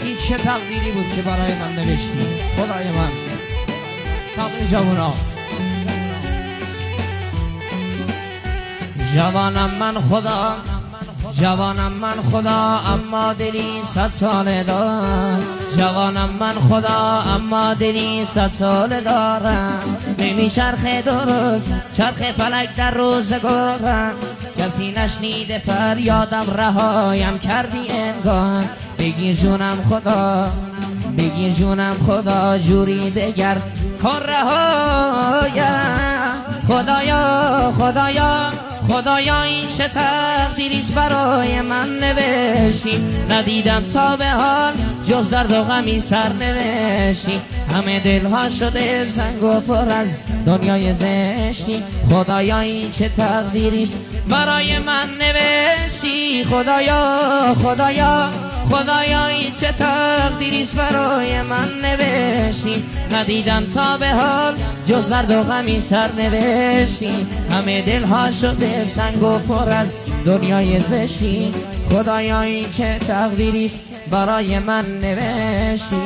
این چه تقدیری بود که برای من نوشتی خدای من. تقدیر جوونا. جوانم من خدا، جوانم من خدا، اما دلی 100 ساله دارم. جوانم من خدا، اما دلی 100 ساله دارم. نمی چرخه درست چرخ فلک در روزگارم. کسی نشنیده فریادم رهایم کردی انگار. بگیر جونم خدا، بگیر جونم خدا، جوری دگر کار رهایم. خدایا خدایا خدایا این چه تقدیریست برای من نوشتی. ندیدم تا به حال جز درد و غمی سر نوشتی. همه دلها شده سنگ و پر از دنیای زشتی. خدایا این چه تقدیریست برای من نوشتی. خدایا خدایا خدایا این چه تقدیریست برای من نوشتی. ندیدم تا به حال جز درد و غمی سر نوشتی. همه دلها شده سنگ و پر از دنیای زشتی. خدایا این چه تقدیریست برای من نوشتی.